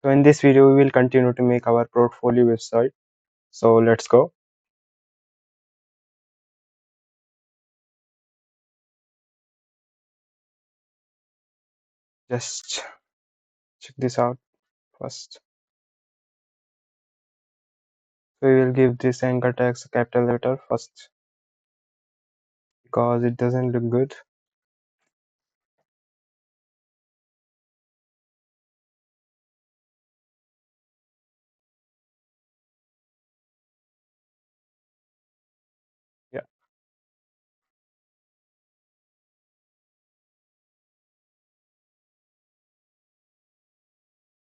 So in this video, we will continue to make our portfolio website. So let's go. Just check this out first. So we will give this anchor text a capital letter first because it doesn't look good. Yeah,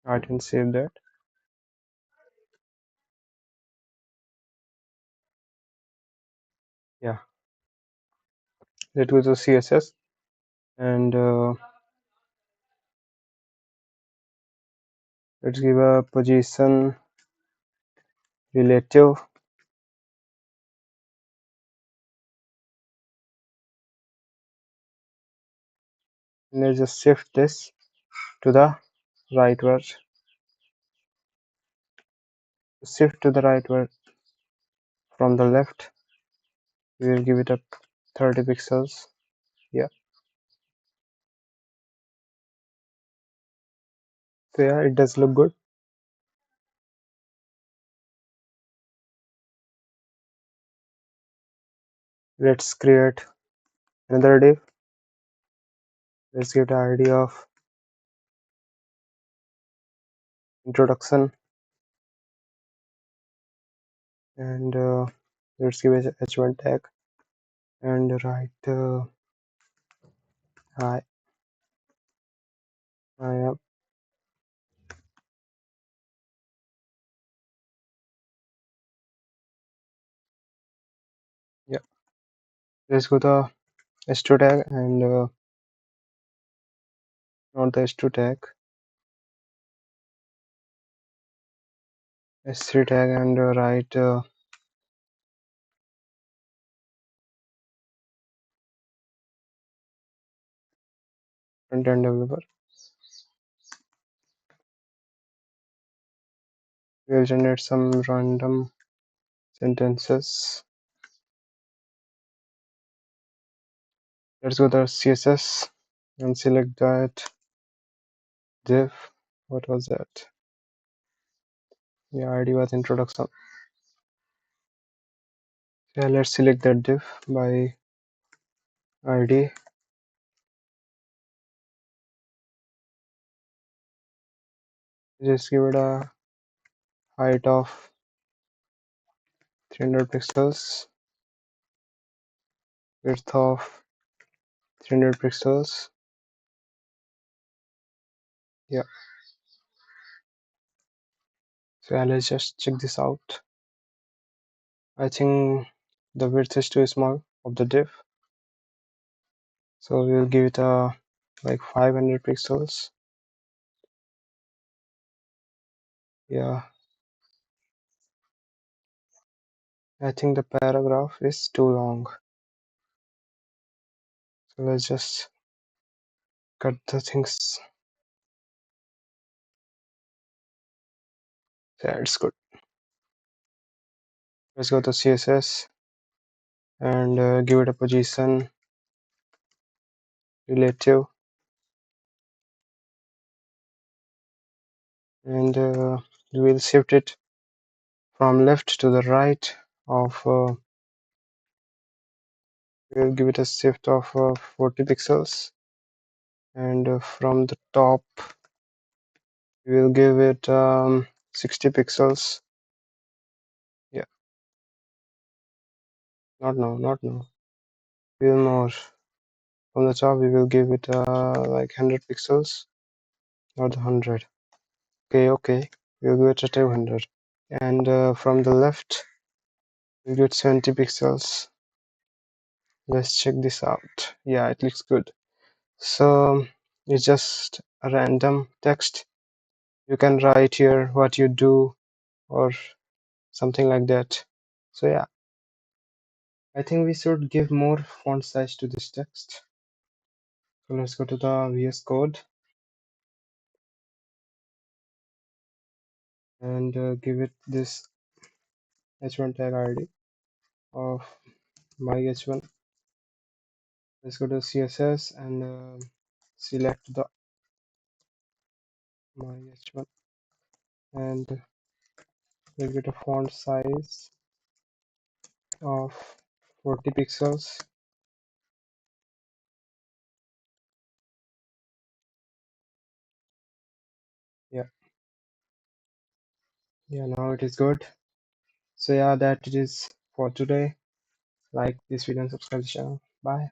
I didn't save that. Yeah, let's go to CSS and let's give a position relative. And let's just shift this to the rightward. Shift to the rightward from the left. We will give it up 30 pixels. Yeah, so yeah, it does look good. Let's create another div. Let's give the ID of introduction and let's give it h1 tag and write hi, I am. Yeah, let's go the h2 tag and not the h2 tag, h3 tag and write front-end developer. We'll generate some random sentences. Let's go the CSS and select that div. What was that? Yeah, ID was introduction. Yeah, let's select that div by ID. Just give it a height of 300 pixels, width of 300 pixels. Yeah, so yeah, let's just check this out. I think the width is too small of the div, so we'll give it a like 500 pixels. Yeah, I think the paragraph is too long, so let's just cut the things. Yeah, it's good. Let's go to CSS and give it a position relative and we'll shift it from left to the right of we'll give it a shift of 40 pixels and from the top we'll give it 60 pixels. Yeah, not now, we'll more from the top. We will give it like 100 pixels, not 100. Okay, we'll give it a 200 and from the left we'll get 70 pixels. Let's check this out. Yeah, it looks good. So it's just a random text. You can write here what you do or something like that. So yeah, I think we should give more font size to this text. So let's go to the VS Code and give it this h1 tag ID of my h1. Let's go to CSS and select the my h1 and we'll get a font size of 40 pixels. Yeah, yeah, now it is good. So yeah, that it is for today. Like this video and subscribe to the channel. Bye.